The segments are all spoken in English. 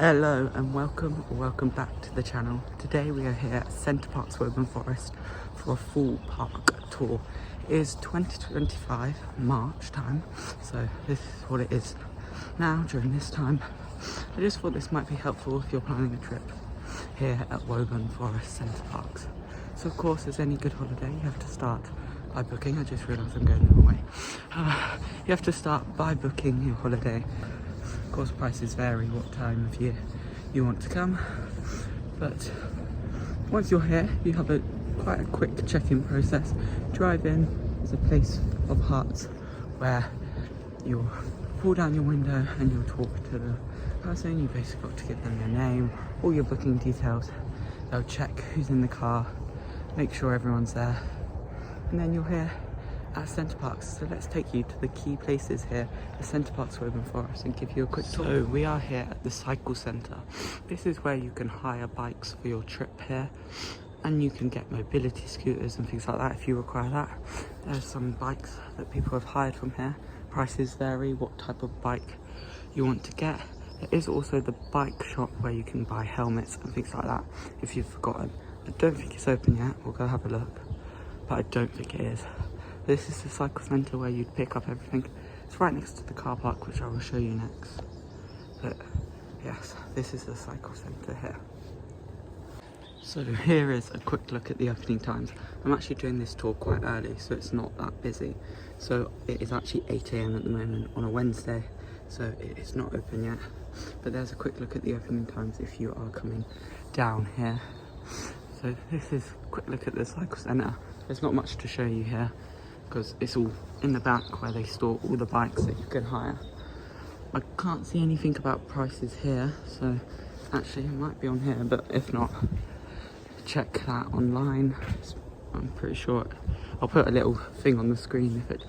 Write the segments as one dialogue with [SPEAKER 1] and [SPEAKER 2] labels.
[SPEAKER 1] Hello and welcome back to the channel. Today we are here at Center Parcs, Woburn Forest for a full park tour. It is 2025 March time, so this is what it is now during this time. I just thought this might be helpful if you're planning a trip here at Woburn Forest Center Parcs. So of course, as any good holiday, you have to start by booking. I just realised I'm going the wrong way. You have to start by booking your holiday. Of course, prices vary what time of year you want to come, but once you're here, you have quite a quick check-in process. Drive in, there's a place of huts where you'll pull down your window and you'll talk to the person. You basically got to give them your name, all your booking details. They'll check who's in the car, make sure everyone's there, and then you're here at Center Parcs. So let's take you to the key places here at Center Parcs, Woburn Forest, and give you a quick tour. So we are here at the cycle centre. This is where you can hire bikes for your trip here, and you can get mobility scooters and things like that if you require that. There's some bikes that people have hired from here. Prices vary what type of bike you want to get. There is also the bike shop where you can buy helmets and things like that if you've forgotten. I don't think it's open yet. We'll go have a look, but I don't think it is. This is the cycle centre where you'd pick up everything. It's right next to the car park, which I will show you next. But yes, this is the cycle centre here. So here is a quick look at the opening times. I'm actually doing this tour quite early, so it's not that busy. So it is actually 8 AM at the moment on a Wednesday, so it's not open yet. But there's a quick look at the opening times if you are coming down here. So this is a quick look at the cycle centre. There's not much to show you here, because it's all in the back where they store all the bikes that you can hire. I can't see anything about prices here, so actually it might be on here, but if not, check that online. I'm pretty sure I'll put a little thing on the screen if it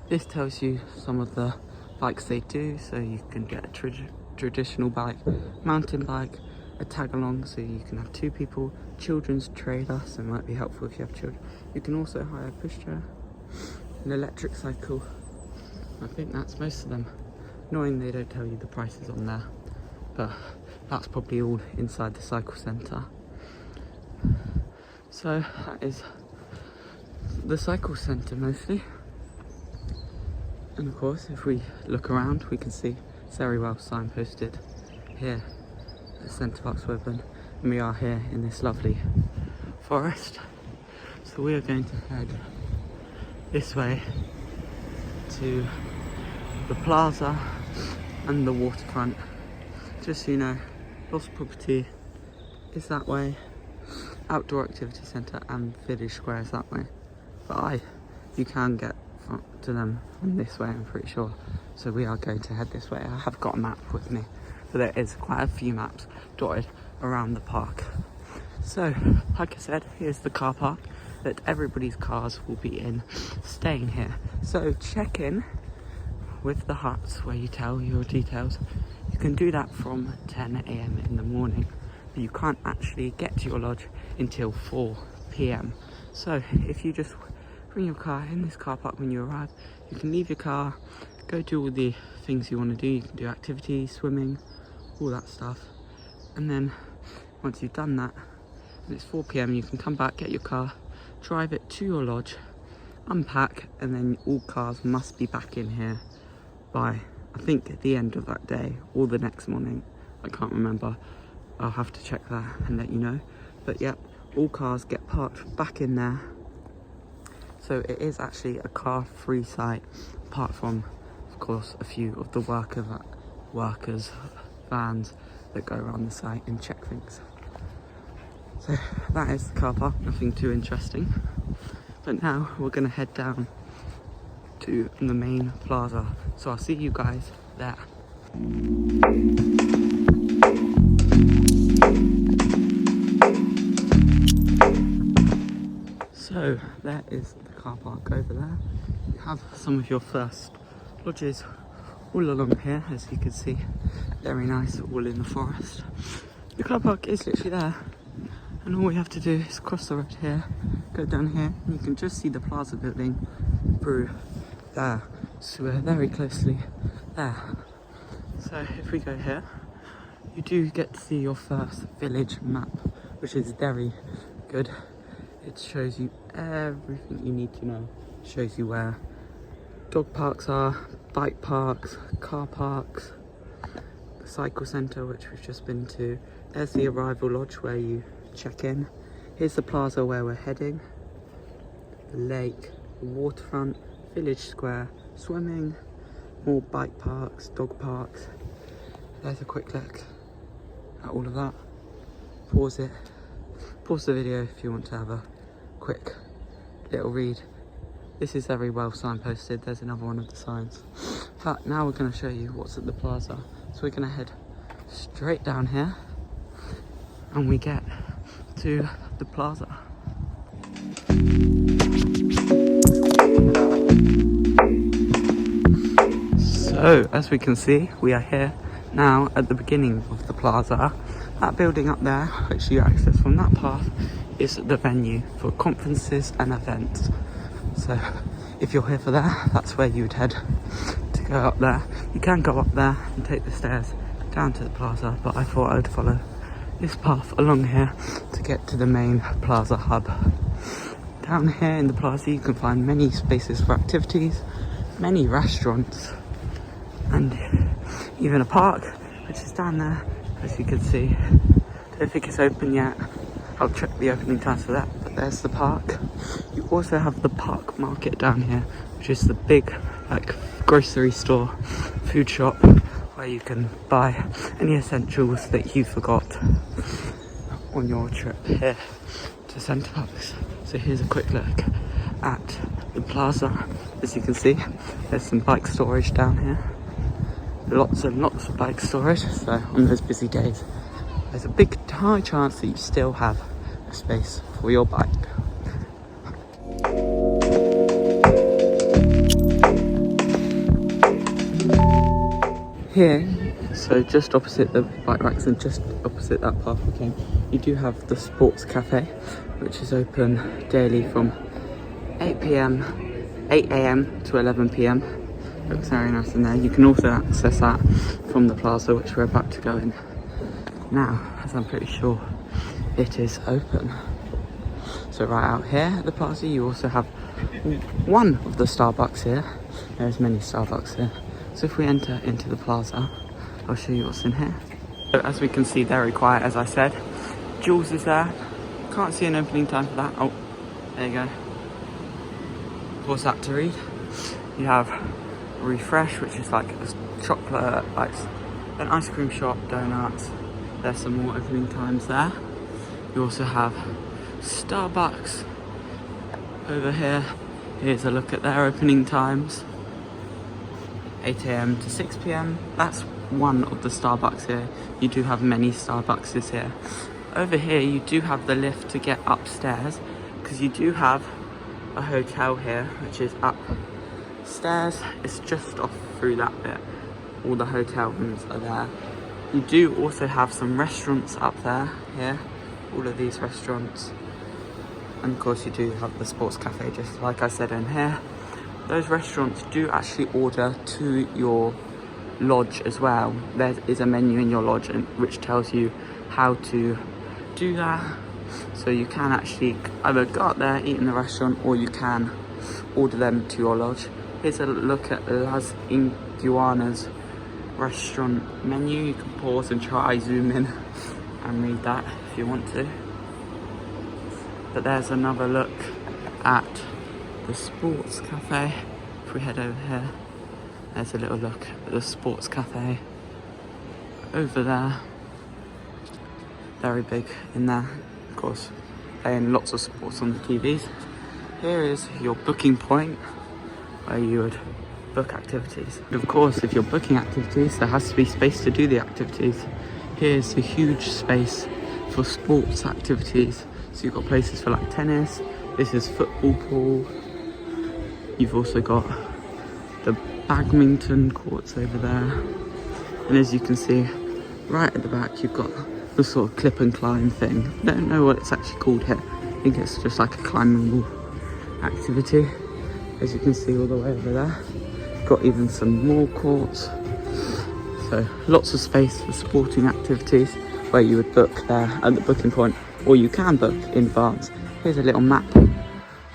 [SPEAKER 1] this tells you some of the bikes they do. So you can get a traditional bike, mountain bike, a tag along, so you can have two people, children's trailer, so it might be helpful if you have children. You can also hire a pushchair, an electric cycle. I think that's most of them. Annoying they don't tell you the prices on there, but that's probably all inside the cycle centre. So that is the cycle centre mostly. And of course, if we look around, we can see it's very well signposted here at Center Parcs, Woburn, and we are here in this lovely forest. So we are going to head this way to the Plaza and the Waterfront. Just so you know, Lost Property is that way, Outdoor Activity Centre and Village Square is that way. But you can get to them from this way, I'm pretty sure. So we are going to head this way. I have got a map with me, but there is quite a few maps dotted around the park. So, like I said, here's the car park that everybody's cars will be in, staying here. So check in with the huts where you tell your details. You can do that from 10 AM in the morning, but you can't actually get to your lodge until 4 PM. So if you just bring your car in this car park when you arrive, you can leave your car, go do all the things you want to do. You can do activities, swimming, all that stuff. And then once you've done that, and it's 4 PM, you can come back, get your car, drive it to your lodge, unpack, and then all cars must be back in here by, I think, at the end of that day or the next morning. I can't remember. I'll have to check that and let you know. But yep, all cars get parked back in there. So it is actually a car-free site, apart from, of course, a few of the workers' vans that go around the site and check things. So that is the car park, nothing too interesting. But now we're going to head down to the main plaza. So I'll see you guys there. So there is the car park over there. You have some of your first lodges all along here, as you can see. Very nice, all in the forest. The car park is literally there, and all we have to do is cross the road here, go down here, and you can just see the Plaza building through there. So we're very closely there. So if we go here, you do get to see your first village map, which is very good. It shows you everything you need to know. It shows you where dog parks are, bike parks, car parks, the cycle centre, which we've just been to. There's the arrival lodge where you check in. Here's the plaza where we're heading. The lake, the waterfront, village square, swimming, more bike parks, dog parks. There's a quick look at all of that. Pause it. Pause the video if you want to have a quick little read. This is very well signposted. There's another one of the signs. But now we're going to show you what's at the plaza. So we're going to head straight down here and we get to the plaza. So as we can see, we are here now at the beginning of the plaza. That building up there, which you access from that path, is the venue for conferences and events. So if you're here for that, that's where you would head to go up there. You can go up there and take the stairs down to the plaza, but I thought I would follow this path along here to get to the main plaza hub. Down here in the plaza you can find many spaces for activities, many restaurants, and even a park, which is down there, as you can see. Don't think it's open yet. I'll check the opening times for that, but there's the park. You also have the park market down here, which is the big grocery store, food shop, where you can buy any essentials that you forgot on your trip here to Center Parcs. So here's a quick look at the plaza. As you can see, there's some bike storage down here. Lots and lots of bike storage, so on those busy days there's a big high chance that you still have a space for your bike. Here, so just opposite the bike racks and just opposite that path we came, you do have the sports cafe, which is open daily from 8 a.m. to 11 p.m. Looks very nice in there. You can also access that from the plaza, which we're about to go in now, as I'm pretty sure it is open. So right out here at the plaza you also have one of the Starbucks here. There's many Starbucks here. So if we enter into the plaza, I'll show you what's in here. So as we can see, very quiet as I said. Jules is there. Can't see an opening time for that. Oh, there you go. Pause that to read. You have Refresh, which is like a chocolate, like an ice cream shop, donuts. There's some more opening times there. You also have Starbucks over here. Here's a look at their opening times. 8 a.m. to 6 p.m. That's one of the Starbucks here. You do have many Starbucks here. Over here you do have the lift to get upstairs, because you do have a hotel here, which is upstairs. It's just off through that bit. All the hotel rooms are there. You do also have some restaurants up there here, all of these restaurants, and of course you do have the sports cafe, just like I said in here. Those restaurants do actually order to your lodge as well. There is a menu in your lodge which tells you how to do that, so you can actually either go up there, eat in the restaurant, or you can order them to your lodge. Here's a look at Las Iguanas restaurant menu. You can pause and try zoom in and read that if you want to. But there's another look at the sports cafe. If we head over here, there's a little look at the sports cafe over there. Very big in there, of course, playing lots of sports on the TVs. Here is your booking point where you would book activities. And of course, if you're booking activities, there has to be space to do the activities. Here's a huge space for sports activities. So you've got places for like tennis. This is football pool. You've also got the badminton courts over there. And as you can see, right at the back, you've got the sort of clip and climb thing. I don't know what it's actually called here. I think it's just like a climbing wall activity. As you can see all the way over there. Got even some more courts. So So lots of space for sporting activities where you would book there at the booking point, or you can book in advance. Here's a little map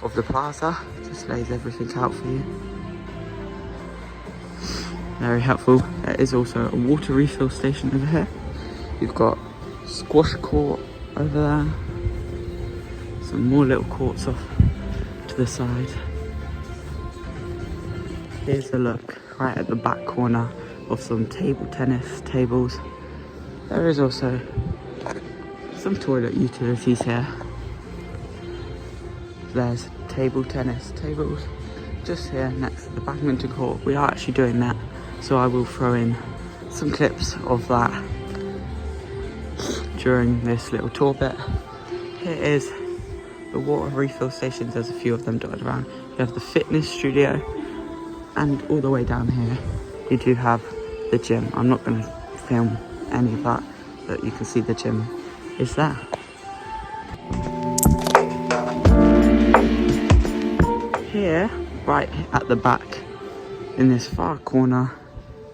[SPEAKER 1] of the plaza, just lays everything out for you. Very helpful. There is also a water refill station over here. You've got squash court over there. Some more little courts off to the side. Here's a look right at the back corner of some table tennis tables. There is also some toilet utilities here. There's table tennis tables just here next to the badminton court. We are actually doing that, so I will throw in some clips of that during this little tour bit. Here is the water refill stations. There's a few of them dotted around. You have the fitness studio, and all the way down here you do have the gym. I'm not going to film any of that, but you can see the gym is there. Here, right at the back in this far corner,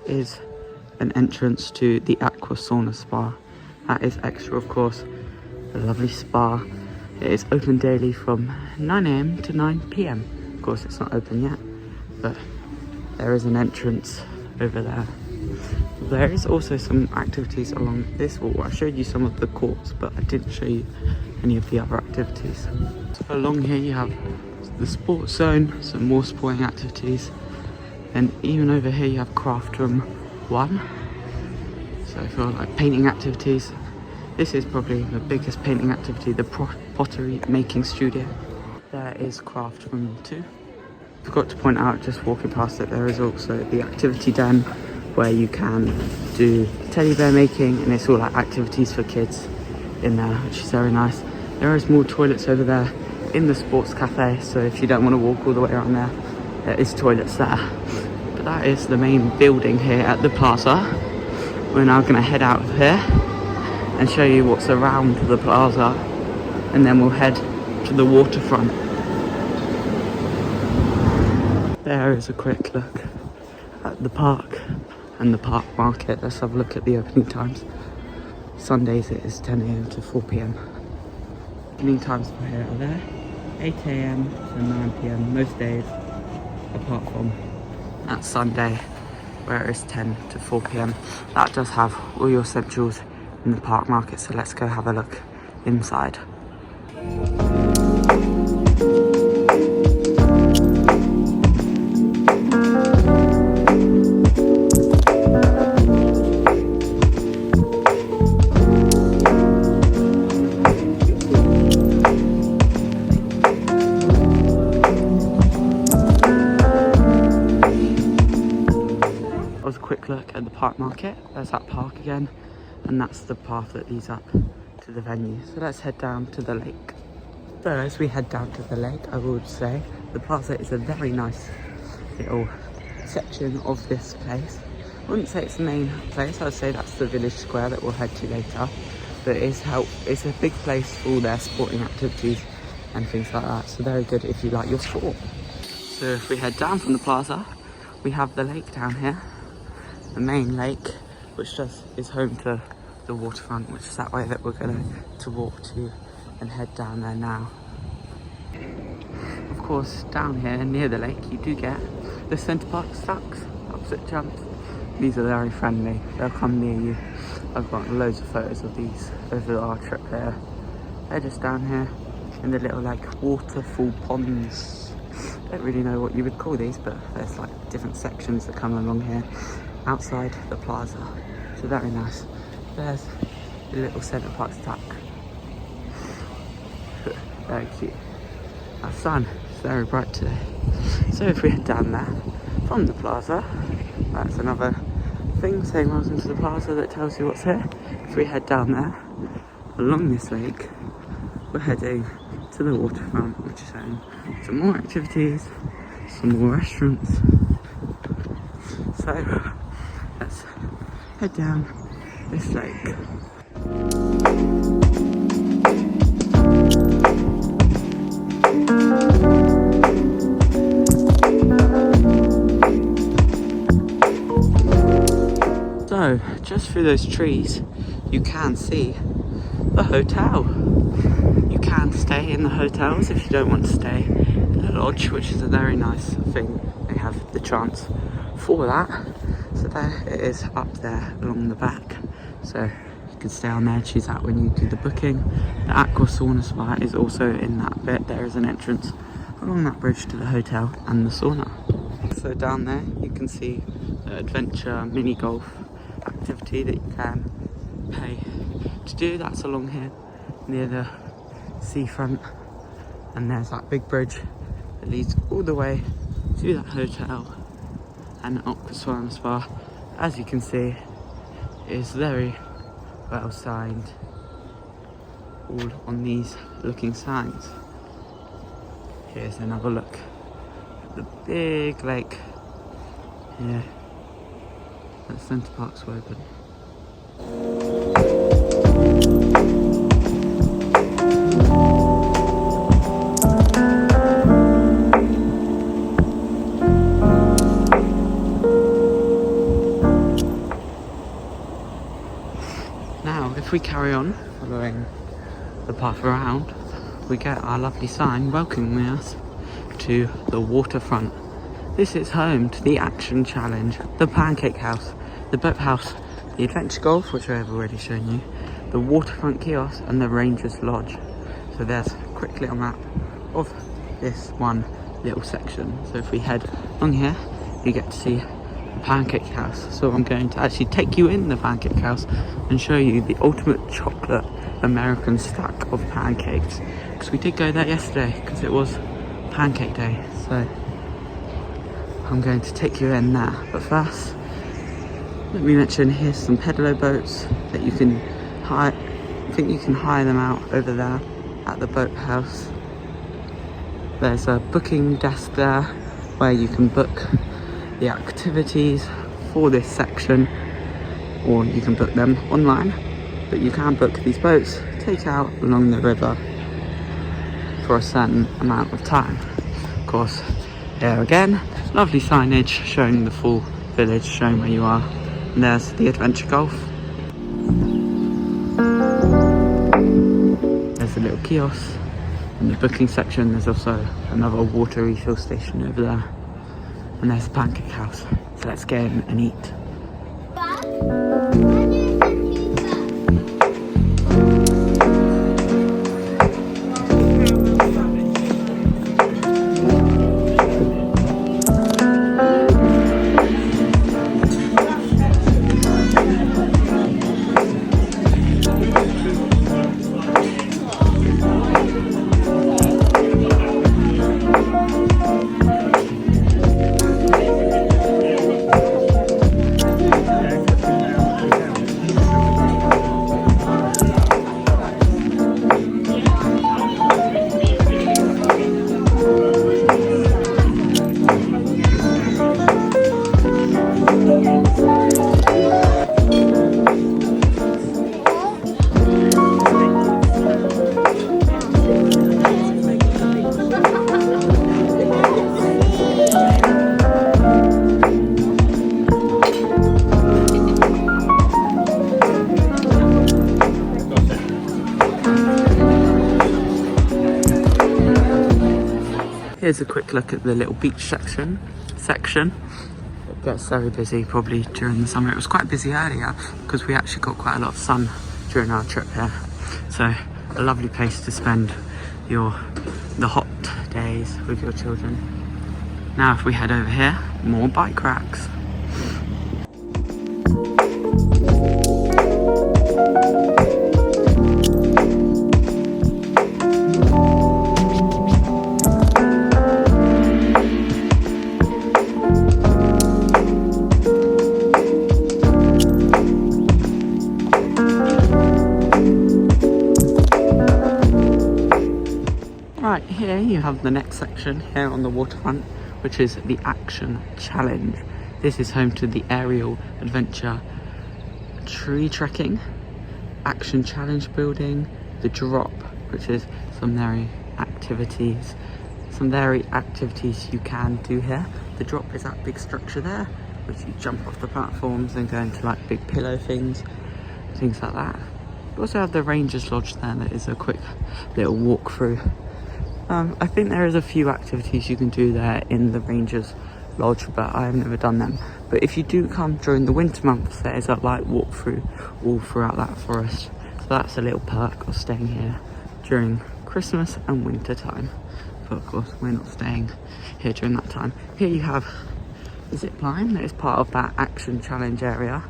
[SPEAKER 1] is an entrance to the aqua sauna spa. That is extra, of course. A lovely spa. It is open daily from 9 AM to 9 PM. Of course, it's not open yet, but there is an entrance over there. There is also some activities along this wall. I showed you some of the courts, but I didn't show you any of the other activities. So along here you have the sports zone, some more sporting activities, and even over here you have craft room 1. So for like painting activities, this is probably the biggest painting activity, the pottery making studio. There is craft room 2. Forgot to point out, just walking past it, there is also the activity den where you can do teddy bear making, and it's all like activities for kids in there, which is very nice. There is more toilets over there in the sports cafe, so if you don't want to walk all the way around there, there is toilets there. But that is the main building here at the plaza. We're now going to head out of here and show you what's around the plaza, and then we'll head to the waterfront. There is a quick look at the park and the park market. Let's have a look at the opening times. Sundays it is 10 AM to 4 PM. Opening times for here are there, 8 AM to 9 PM most days, apart from that Sunday where it is 10 to 4 PM. That does have all your essentials in the park market, so let's go have a look inside. Look at the park market. There's that park again, and that's the path that leads up to the venue. So let's head down to the lake. So as we head down to the lake, I would say the plaza is a very nice little section of this place. I wouldn't say it's the main place, I'd say that's the village square that we'll head to later. But it's a big place for all their sporting activities and things like that, so very good if you like your sport. So if we head down from the plaza, we have the lake down here. The main lake, which is home to the waterfront, which is that way that we're going to walk to and head down there now. Of course, down here near the lake, you do get the Center Parcs ducks, opposite jumps. These are very friendly, they'll come near you. I've got loads of photos of these over our trip there. They're just down here in the little like waterfall ponds. Don't really know what you would call these, but there's like different sections that come along here outside the plaza, so very nice. There's the little Center Parcs duck. Very cute. Our sun is very bright today. So if we head down there from the plaza, that's another thing saying welcome to the plaza that tells you what's here. If we head down there along this lake, we're heading to the waterfront, which is home some more activities, some more restaurants. So let's head down this lake. So just through those trees you can see the hotel. You can stay in the hotels if you don't want to stay in a lodge, which is a very nice thing. They have the chance for that. So there it is up there along the back. So you can stay on there, choose that when you do the booking. The aqua sauna spa is also in that bit. There is an entrance along that bridge to the hotel and the sauna. So down there you can see the adventure mini golf activity that you can pay to do. That's along here near the seafront, and there's that big bridge that leads all the way to that hotel and aqua sauna spa. As you can see, is very well signed, all on these looking signs. Here's another look at the big lake here at Center Parcs, Woburn. Now, if we carry on following the path around, we get our lovely sign welcoming us to the Waterfront. This is home to the Action Challenge, the Pancake House, the Boat House, the Adventure Golf, which I have already shown you, the Waterfront Kiosk and the Rangers Lodge. So there's quickly a map of this one little section. So if we head along here, you get to see the Pancake House. So I'm going to actually take you in the Pancake House and show you the ultimate chocolate American stack of pancakes, because we did go there yesterday because it was pancake day. So I'm going to take you in there, but first let me mention here's some pedalo boats that you can hire. I think you can hire them out over there at the boat house. There's a booking desk there where you can book the activities for this section, or you can book them online, but you can book these boats, take out along the river for a certain amount of time. Of course, there again, lovely signage showing the full village, showing where you are. And there's the Adventure Golf. There's a little kiosk in the booking section. There's also another water refill station over there. And there's the Pancake House. So let's get in and eat. Here's a quick look at the little beach section. It gets very busy probably during the summer. It was quite busy earlier because we actually got quite a lot of sun during our trip here. So a lovely place to spend the hot days with your children. Now if we head over here, more bike racks. Right, here you have the next section here on the waterfront, which is the Action Challenge. This is home to the aerial adventure tree trekking, Action Challenge building, the drop, which is some very activities you can do here. The drop is that big structure there, which you jump off the platforms and go into like big pillow things like that. You also have the Rangers Lodge there that is a quick little walk through. I think there is a few activities you can do there in the Rangers Lodge, but I have never done them. But if you do come during the winter months, there is a light walk through all throughout that forest. So that's a little perk of staying here during Christmas and winter time. But of course we're not staying here during that time. Here you have the zip line that is part of that action challenge area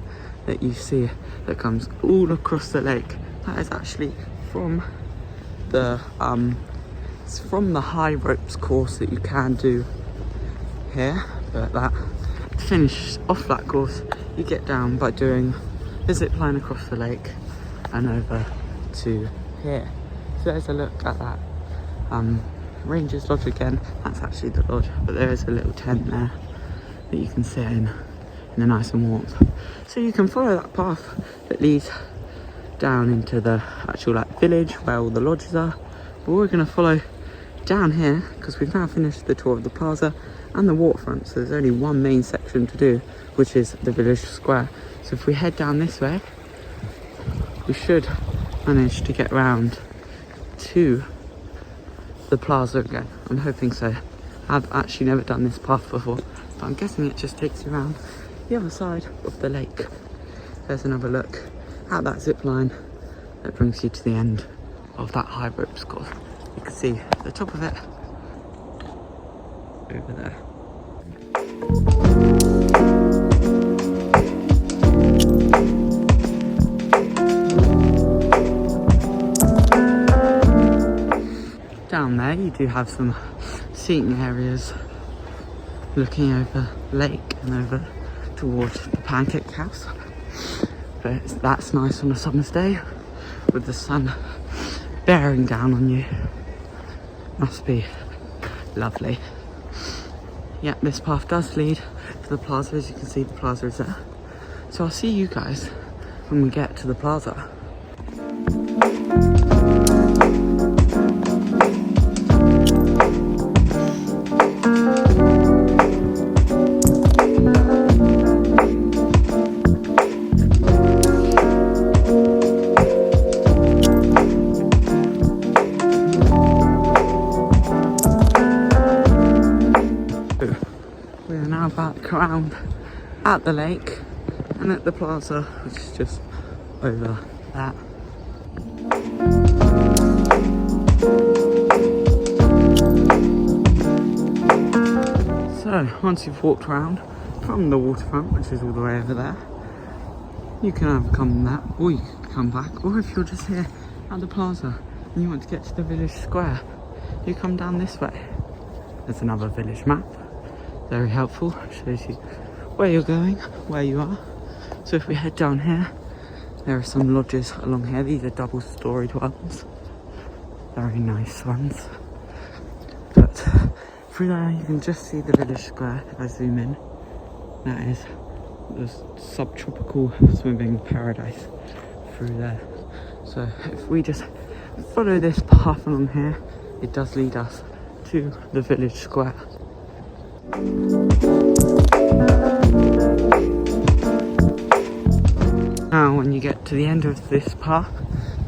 [SPEAKER 1] that you see that comes all across the lake. That is actually from the it's from the high ropes course that you can do here, but that to finish off that course you get down by doing the zip line across the lake and over to here. So there's a look at that Rangers Lodge again. That's actually the lodge, but there is a little tent there that you can sit in the nice and warmth. So you can follow that path that leads down into the actual like village where all the lodges are. But we're going to follow down here because we've now finished the tour of the Plaza and the Waterfront. So there's only one main section to do, which is the village square. So if we head down this way, we should manage to get round to the Plaza again. I'm hoping so. I've actually never done this path before, but I'm guessing it just takes you around the other side of the lake. There's another look at that zip line that brings you to the end of that high ropes course. You can see the top of it over there. Down there you do have some seating areas looking over the lake and over towards the pancake house. But that's nice on a summer's day with the sun bearing down on you. Must be lovely. Yeah, this path does lead to the Plaza. As you can see, the Plaza is there. So I'll see you guys when we get to the Plaza. Back around at the lake and at the Plaza, which is just over there. So once you've walked around from the waterfront, which is all the way over there, you can either come that or you can come back, or if you're just here at the Plaza and you want to get to the village square, you come down this way. There's another village map. Very helpful, shows you where you're going, where you are. So if we head down here, there are some lodges along here. These are double-storied ones, very nice ones. But through there you can just see the village square. If I zoom in, that is the subtropical swimming paradise through there. So if we just follow this path along here, it does lead us to the village square. Now when you get to the end of this path,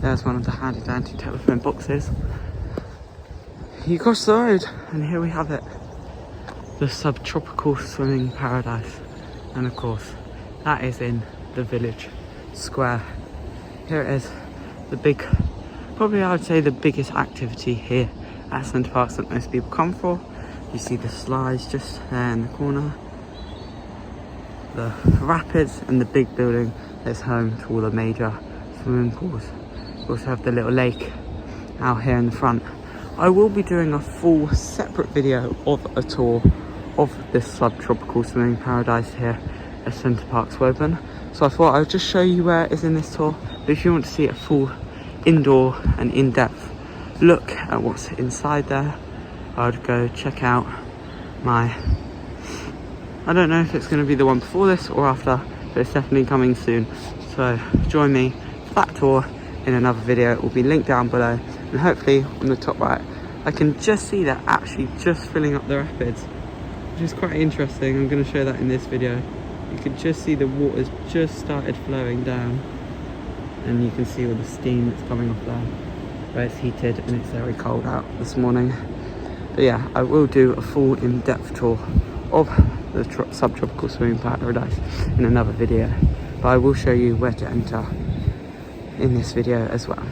[SPEAKER 1] there's one of the handy dandy telephone boxes. You cross the road and here we have it, the subtropical swimming paradise. And of course that is in the village square. Here it is, the big, probably I would say the biggest activity here at Center Parcs that most people come for. You see the slides just there in the corner, the rapids, and the big building that's home to all the major swimming pools. We also have the little lake out here in the front. I will be doing a full separate video of a tour of this subtropical swimming paradise here at Center Parcs Woburn. So I thought I would just show you where it is in this tour, but if you want to see a full indoor and in-depth look at what's inside there, I would go check out my, I don't know if it's going to be the one before this or after, but it's definitely coming soon. So join me for that tour in another video. It will be linked down below, and hopefully on the top right I can just see that actually just filling up the rapids, which is quite interesting. I'm going to show that in this video. You can just see the water's just started flowing down, and you can see all the steam that's coming off there where it's heated, and it's very cold out this morning. But yeah, I will do a full in-depth tour of the subtropical swimming paradise in another video, but I will show you where to enter in this video as well.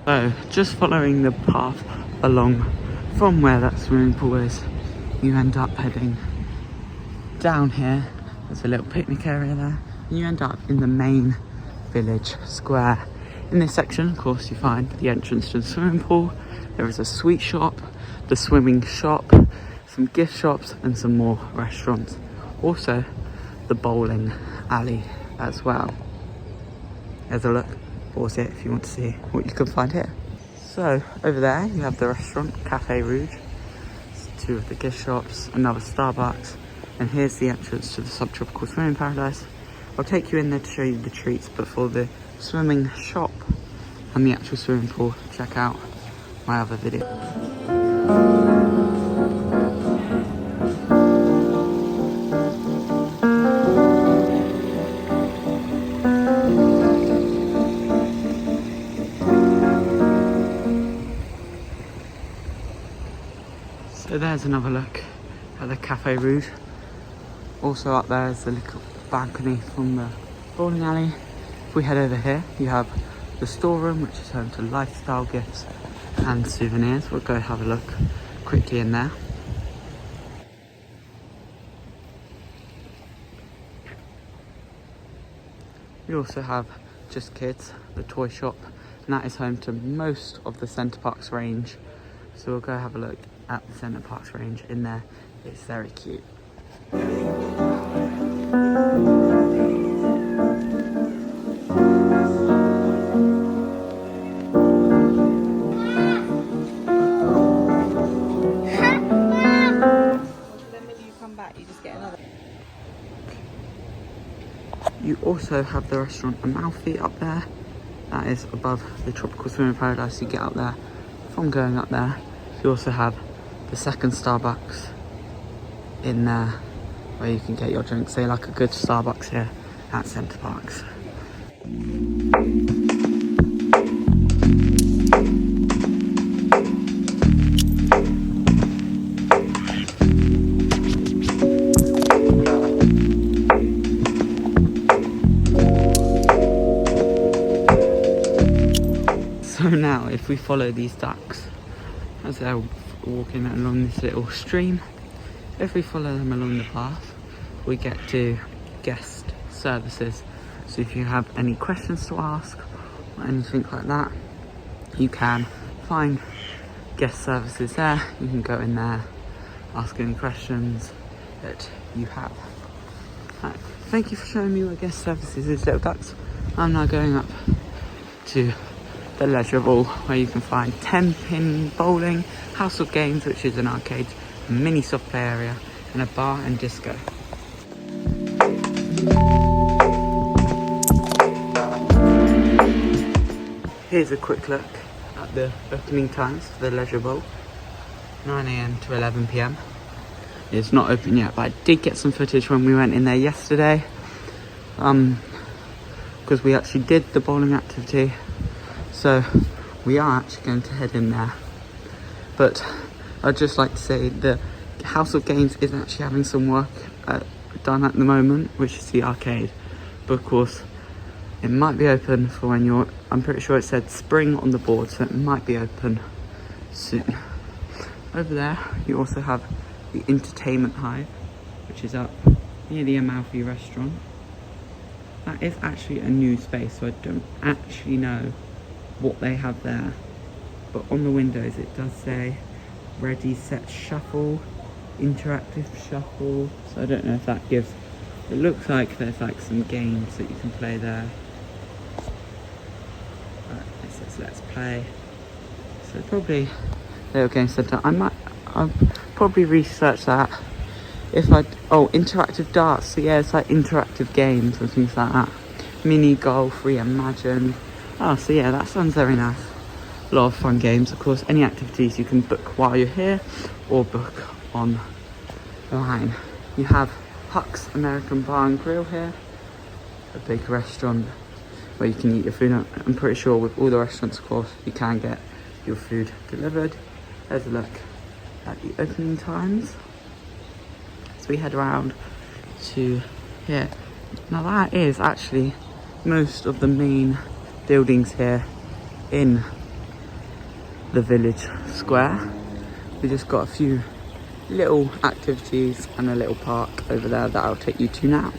[SPEAKER 1] So just following the path along from where that swimming pool is, you end up heading down here. There's a little picnic area there, and you end up in the main village square. In this section, of course, you find the entrance to the swimming pool. There is a sweet shop, the swimming shop, some gift shops, and some more restaurants. Also, the bowling alley as well. There's a look. Pause it if you want to see what you can find here. So over there you have the restaurant Cafe Rouge, two of the gift shops, another Starbucks, and here's the entrance to the subtropical swimming paradise. I'll take you in there to show you the treats, but for the swimming shop and the actual swimming pool, check out my other video. So there's another look at the Cafe Rouge. Also up there is the little balcony from the bowling alley. If we head over here, you have the storeroom, which is home to lifestyle gifts and souvenirs. We'll go have a look quickly in there. We also have Just Kids, the toy shop, and that is home to most of the Center Parcs range. So we'll go have a look at the Center Parcs range in there. It's very cute. You also have the restaurant Amalfi up there. That is above the tropical swimming paradise. You get up there from going up there. You also have the second Starbucks in there where you can get your drinks. They like a good Starbucks here at Center Parcs. So now if we follow these ducks as they're walking along this little stream, if we follow them along the path, we get to guest services. So if you have any questions to ask or anything like that, you can find guest services there. You can go in there, ask any questions that you have. Right. Thank you for showing me what guest services is, little ducks. I'm now going up to the leisure ball, where you can find 10-pin bowling, House of Games, which is an arcade, a mini soft play area, and a bar and disco. Here's a quick look at the opening times for the leisure bowl. 9 AM to 11 PM. It's not open yet, but I did get some footage when we went in there yesterday, because we actually did the bowling activity. So we are actually going to head in there. But I'd just like to say the House of Games is actually having some work done at the moment, which is the arcade. But of course, it might be open for when you're, I'm pretty sure it said spring on the board, so it might be open soon. Over there, you also have the Entertainment Hive, which is up near the Amalfi restaurant. That is actually a new space, so I don't actually know what they have there, but on the windows it does say ready, set, shuffle, interactive shuffle. So I don't know if that gives, it looks like there's like some games that you can play there. It says let's play, so probably little game center. I'll probably research that if interactive darts. So yeah, it's like interactive games and things like that. Mini golf, reimagine. Oh, so yeah, that sounds very nice. a lot of fun games. Of course, any activities you can book while you're here or book online. You have Huck's American Bar and Grill here, a big restaurant where you can eat your food. I'm pretty sure with all the restaurants, of course, you can get your food delivered. There's a look at the opening times. So we head around to here. Now that is actually most of the main buildings here in the village square. We just got a few little activities and a little park over there that I'll take you to now.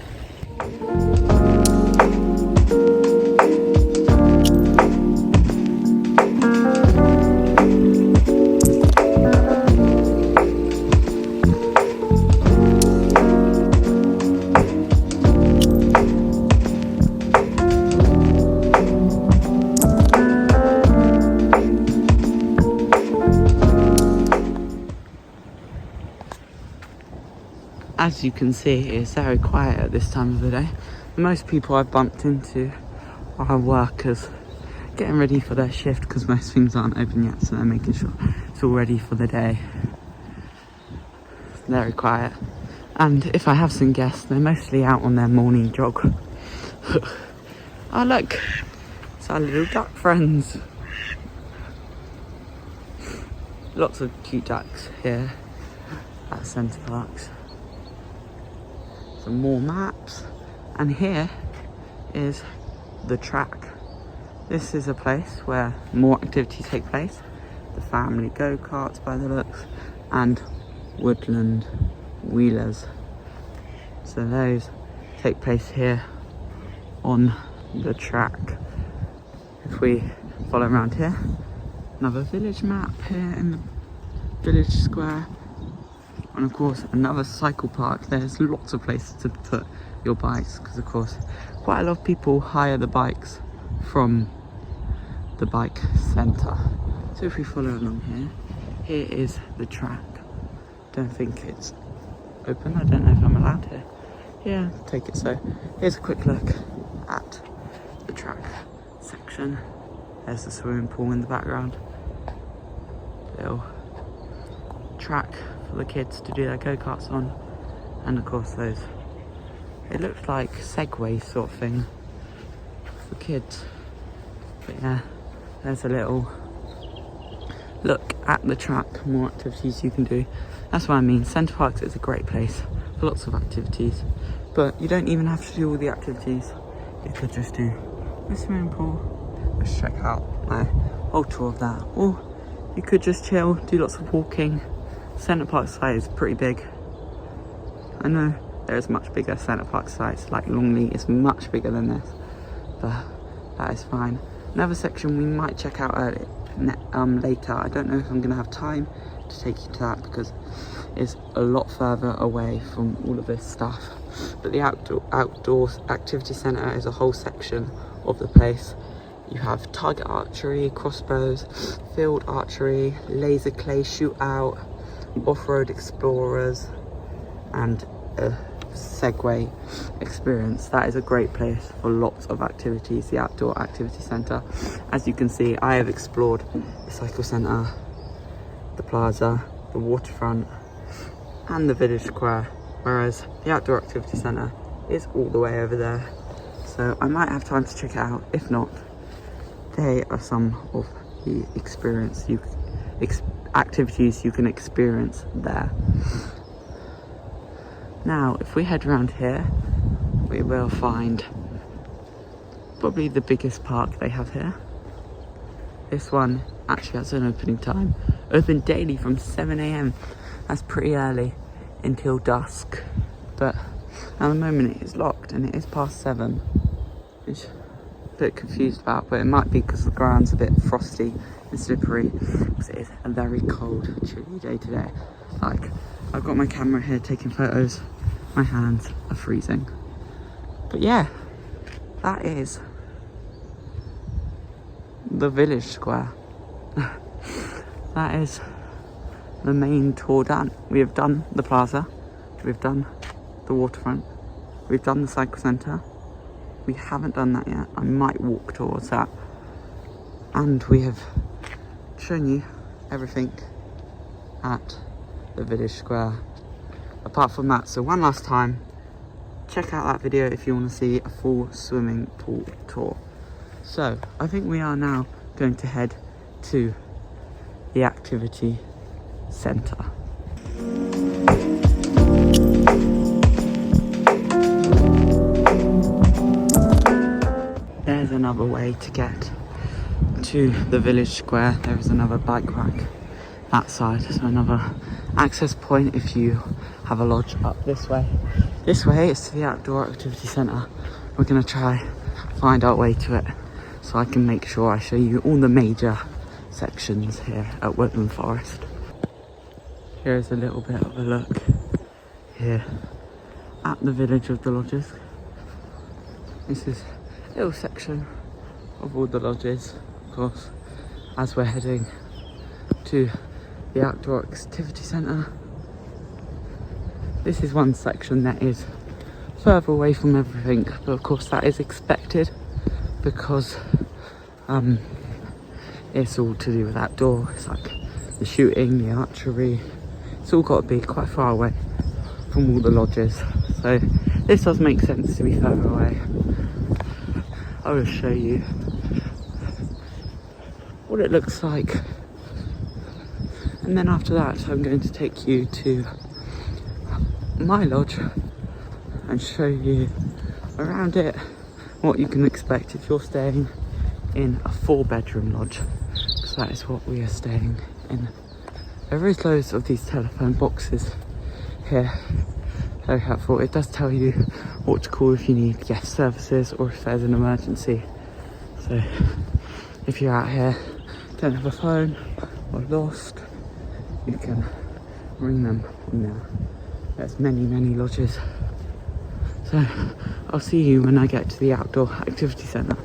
[SPEAKER 1] As you can see, it's very quiet at this time of the day. Most people I've bumped into are workers getting ready for their shift because most things aren't open yet, so they're making sure it's all ready for the day. It's very quiet. And if I have some guests, they're mostly out on their morning jog. Oh look, it's our little duck friends. Lots of cute ducks here at Center Parcs. Some more maps, and here is the track. This is a place where more activities take place. The family go-karts by the looks, and woodland wheelers. So those take place here on the track. If we follow around here, another village map here in the village square. And of course, another cycle park. There's lots of places to put your bikes because, of course, quite a lot of people hire the bikes from the bike centre. So if we follow along here, here is the track. Don't think it's open. I don't know if I'm allowed here. Yeah, take it so. Here's a quick look at the track section. There's the swimming pool in the background. Little track for the kids to do their go-karts on, and of course those, it looks like Segway sort of thing for kids. But yeah, there's a little look at the track, more activities you can do. That's what I mean. Center Parcs is a great place for lots of activities, but you don't even have to do all the activities. You could just do the swimming pool. Let's check out my whole tour of that, or you could just chill, do lots of walking. Center Parcs site is pretty big. I know there's much bigger Center Parcs sites, like Longley is much bigger than this, but that is fine. Another section we might check out later. I don't know if I'm going to have time to take you to that because it's a lot further away from all of this stuff. But the outdoor activity centre is a whole section of the place. You have target archery, crossbows, field archery, laser clay shootout, off-road explorers, and a Segway experience. That is a great place for lots of activities, the outdoor activity centre. As you can see, I have explored the cycle centre, the Plaza, the Waterfront, and the village square, whereas the outdoor activity centre is all the way over there. So I might have time to check it out. If not, they are some of the activities you can experience there. Now, if we head around here, we will find probably the biggest park they have here. This one actually has an opening time, open daily from 7 AM. That's pretty early until dusk, but at the moment it is locked and it is past 7, which I'm a bit confused about, but it might be because the ground's a bit frosty and slippery, because it is a very cold, chilly day today. Like, I've got my camera here taking photos, my hands are freezing. But yeah, that is the village square. That is the main tour done. We have done the Plaza, we've done the Waterfront, we've done the cycle centre. We haven't done that yet. I might walk towards that. And we have shown you everything at the village square apart from that. So one last time, check out that video if you want to see a full swimming pool tour. So I think we are now going to head to the activity centre. There's another way to get to the village square. There is another bike rack that side, so another access point if you have a lodge up this way. This way is to the outdoor activity centre. We're going to try find our way to it so I can make sure I show you all the major sections here at Woburn Forest. Here's a little bit of a look here at the village of the lodges. This is a little section of all the lodges, of course, as we're heading to the outdoor activity centre. This is one section that is further away from everything, but of course that is expected because it's all to do with outdoor. It's like the shooting, the archery, it's all got to be quite far away from all the lodges, so this does make sense to be further away. I will show you what it looks like, and then after that I'm going to take you to my lodge and show you around it what you can expect if you're staying in a 4-bedroom lodge, because that is what we are staying in. There is loads of these telephone boxes here, very helpful. It does tell you what to call if you need guest services or if there's an emergency. So if you're out here, don't have a phone or lost, you can ring them on there. There's many lodges. So I'll see you when I get to the outdoor activity centre.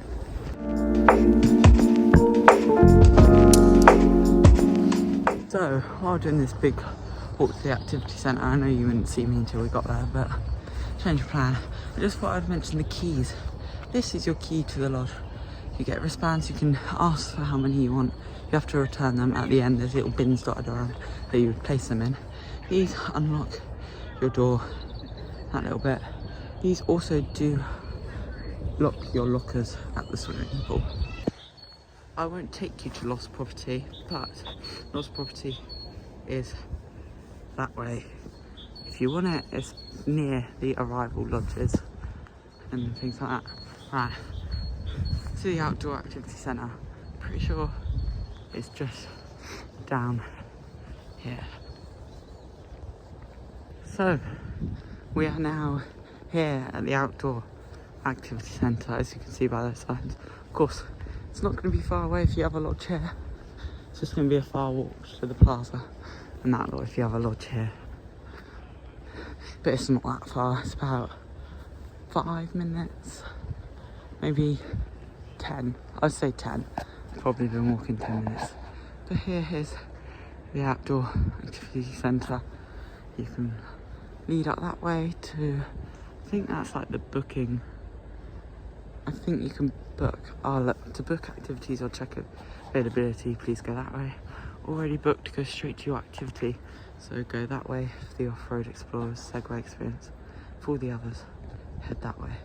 [SPEAKER 1] So while doing this big walk to the activity centre, I know you wouldn't see me until we got there, but change of plan. I just thought I'd mention the keys. This is your key to the lodge. You get wristbands, you can ask for how many you want. You have to return them at the end. There's little bins dotted around that you would place them in. These unlock your door that little bit. These also do lock your lockers at the swimming pool. I won't take you to Lost Property, but Lost Property is that way. If you want it, it's near the arrival lodges and things like that. Right, to the outdoor activity centre. Pretty sure it's just down here. So we are now here at the outdoor activity centre, as you can see by those signs. Of course, it's not going to be far away if you have a lodge here. It's just going to be a far walk to the Plaza and that lot if you have a lodge here. But it's not that far. It's about 5 minutes, maybe 10. I'd say 10. I've probably been walking 10 minutes. But here is the outdoor activity centre. You can lead up that way to, I think that's like the booking. I think you can book, to book activities or check availability, please go that way. Already booked, go straight to your activity. So go that way for the off-road explorers, Segway experience. For all the others, head that way.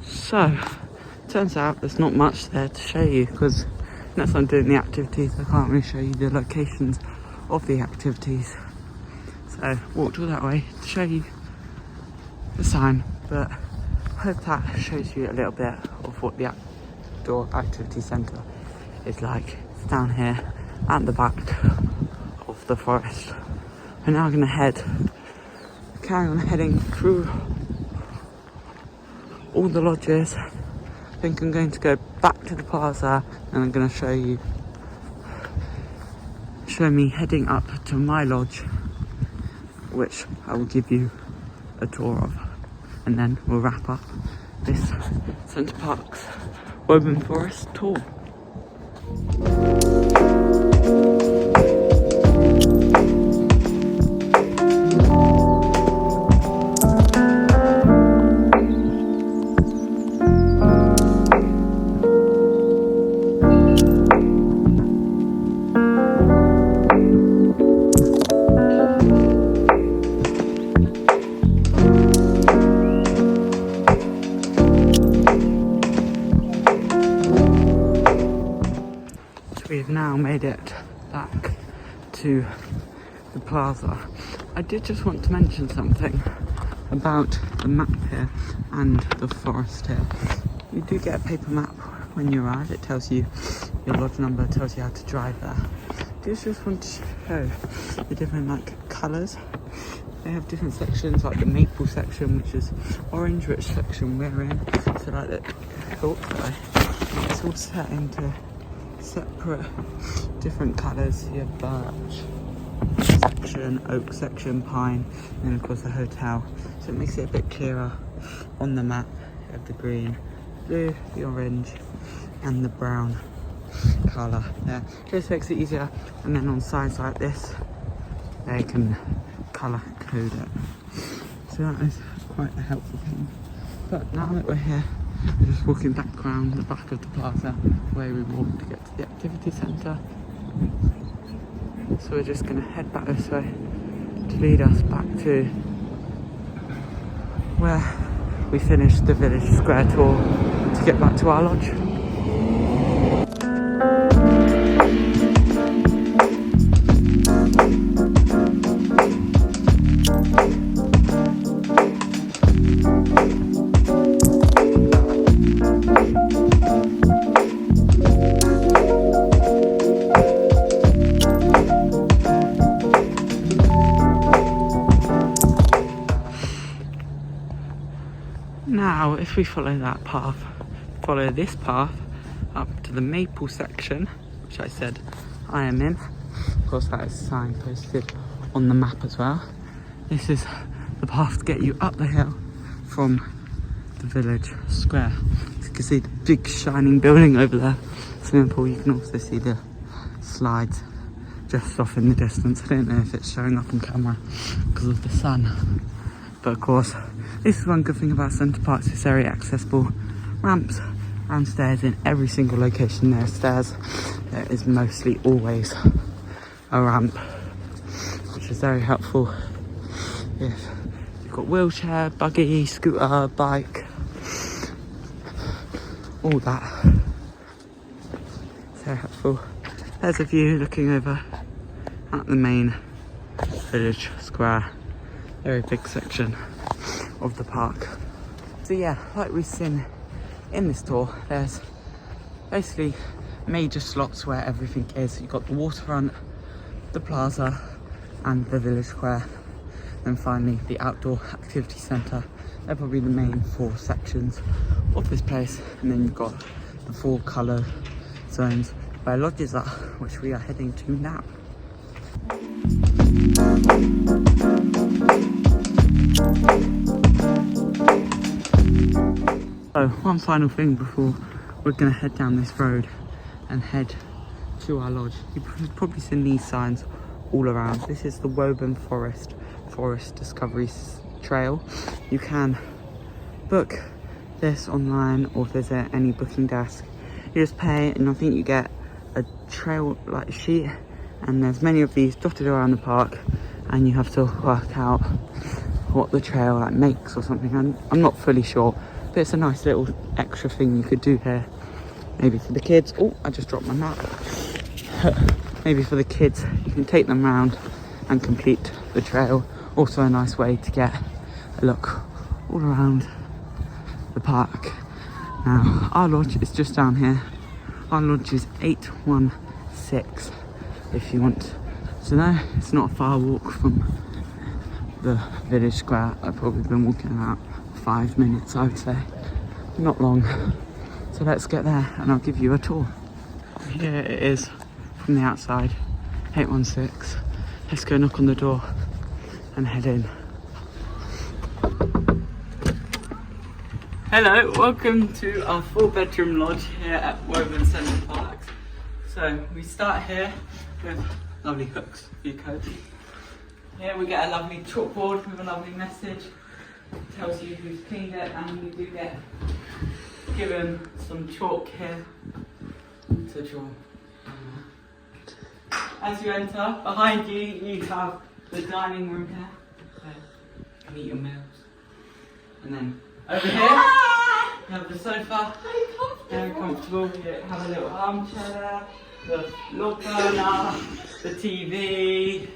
[SPEAKER 1] So, turns out there's not much there to show you because unless I'm doing the activities, I can't really show you the locations of the activities. So, walked all that way to show you the sign, but I hope that shows you a little bit of what the outdoor activity centre is like. It's down here at the back of the forest. We're now going to carry on heading through all the lodges. I think I'm going to go back to the Plaza and I'm going to show me heading up to my lodge, which I will give you a tour of, and then we'll wrap up this Center Parcs Woburn Forest tour. we've now made it back to the plaza. I did just want to mention something about the map here and the forest here. You do get a paper map when you arrive. It tells you your lodge number, tells you how to drive there. I just want to show the different colours. They have different sections, like the maple section, which is orange, which section we're in. So like the it's all set into separate different colours. You have birch section, oak section, pine, and then of course the hotel. So it makes it a bit clearer on the map. You have the green, blue, the orange, and the brown colour there. Just makes it easier. And then on sides like this, they can colour code it. So that is quite a helpful thing. But now that we're here, we're just walking back around the back of the plaza where we walked to get to the activity centre. So we're just going to head back this way to lead us back to where we finished the village square tour to get back to our lodge. Now, if we follow that path, follow this path up to the maple section, which I said I am in. Of course, that is signposted on the map as well. This is the path to get you up the hill from the village square. So you can see the big shining building over there, swimming pool. You can also see the slides just off in the distance. I don't know if it's showing up on camera because of the sun, but of course, this is one good thing about Center Parcs. It's very accessible. Ramps and stairs in every single location. There are stairs. There is mostly always a ramp, which is very helpful if you've got wheelchair, buggy, scooter, bike, all that. It's very helpful. There's a view looking over at the main village square. Very big section of the park. So yeah, like we've seen in this tour, there's basically major slots where everything is. You've got the waterfront, the plaza, and the village square. Then finally the outdoor activity centre. They're probably the main 4 sections of this place. And then you've got the 4 colour zones where lodges are, which we are heading to now. So one final thing before we're going to head down this road and head to our lodge. You've probably seen these signs all around. This is the Woburn Forest Discovery Trail. You can book this online or visit any booking desk. You just pay and I think you get a trail sheet, and there's many of these dotted around the park, and you have to work out what the trail makes or something. I'm not fully sure, but it's a nice little extra thing you could do here. Maybe for the kids. Oh, I just dropped my map. Maybe for the kids, you can take them round and complete the trail. Also a nice way to get a look all around the park. Now, our lodge is just down here. Our lodge is 816. If you want to know, it's not a far walk from the village square. I've probably been walking about 5 minutes, I would say. Not long. So let's get there and I'll give you a tour. Here it is from the outside, 816. Let's go knock on the door and head in. Hello, welcome to our 4-bedroom lodge here at Woburn Center Parcs. So we start here with lovely hooks for your coat. Here we get a lovely chalkboard with a lovely message. It tells you who's cleaned it, and we do get given some chalk here to draw. As you enter, behind you, you have the dining room here. So you can eat your meals. And then over here, you have the sofa. Very comfortable. You have a little armchair there. the log burner, the TV,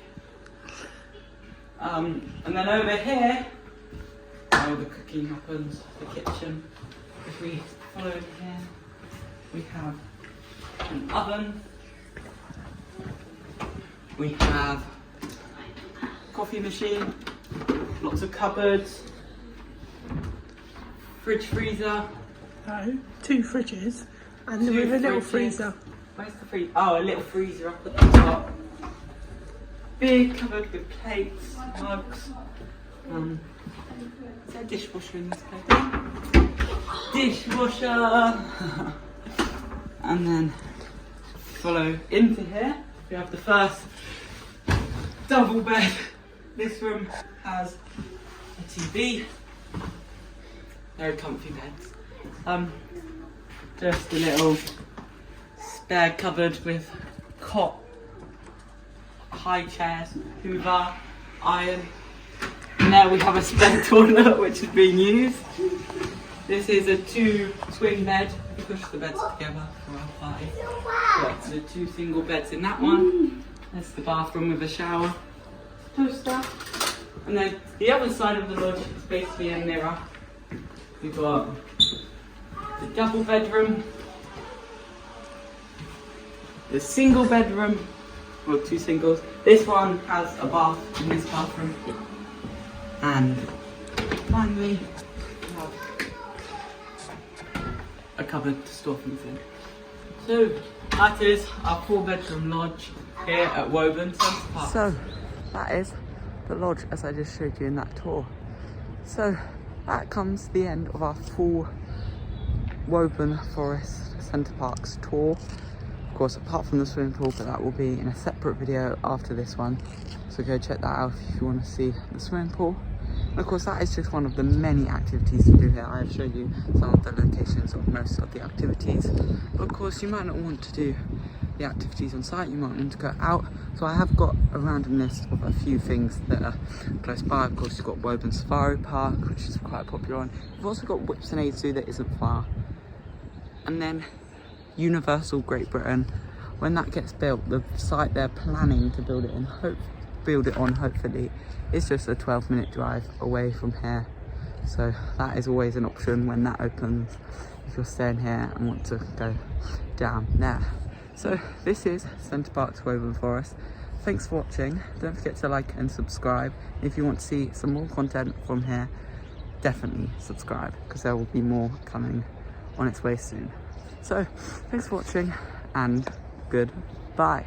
[SPEAKER 1] and then over here, the cooking happens, the kitchen. If we follow in here, we have an oven, we have coffee machine, lots of cupboards, fridge, freezer.
[SPEAKER 2] No, 2 fridges and with a little freezer.
[SPEAKER 1] Where's the freezer? Oh, a little freezer up at the top. Big cupboard with plates, mugs. Is there a dishwasher in this place? Dishwasher! And then follow into here. We have the first double bed. This room has a TV. Very comfy beds. Just a little spare cupboard with cot, high chairs, hoover, iron. And there we have a spare toilet which is being used. This is a 2 swing bed. We push the beds together for our party. Got the 2 single beds in that one. There's the bathroom with a shower, toaster. And then the other side of the lodge is basically a mirror. We've got the double bedroom, the single bedroom, well 2 singles. This one has a bath in this bathroom. And finally, we have a cupboard to store things in. So that is our 4-bedroom lodge here at Woburn, Center Parcs. So that is the lodge as I just showed you in that tour. So that comes the end of our full Woburn Forest Center Parcs tour. Of course, apart from the swimming pool, but that will be in a separate video after this one. So go check that out if you want to see the swimming pool. And of course, that is just one of the many activities to do here. I have shown you some of the locations of most of the activities. But of course, you might not want to do the activities on site, you might want to go out. So I have got a random list of a few things that are close by. Of course, you've got Woburn Safari Park, which is quite a popular one. You've also got Whipsnade Zoo that isn't far. And then Universal Great Britain. When that gets built, the site they're planning to build it on hopefully is just a 12-minute drive away from here. So that is always an option when that opens, if you're staying here and want to go down there. So this is Center Parcs Woburn Forest. Thanks for watching. Don't forget to like and subscribe. If you want to see some more content from here, definitely subscribe, because there will be more coming on its way soon. So thanks for watching and goodbye.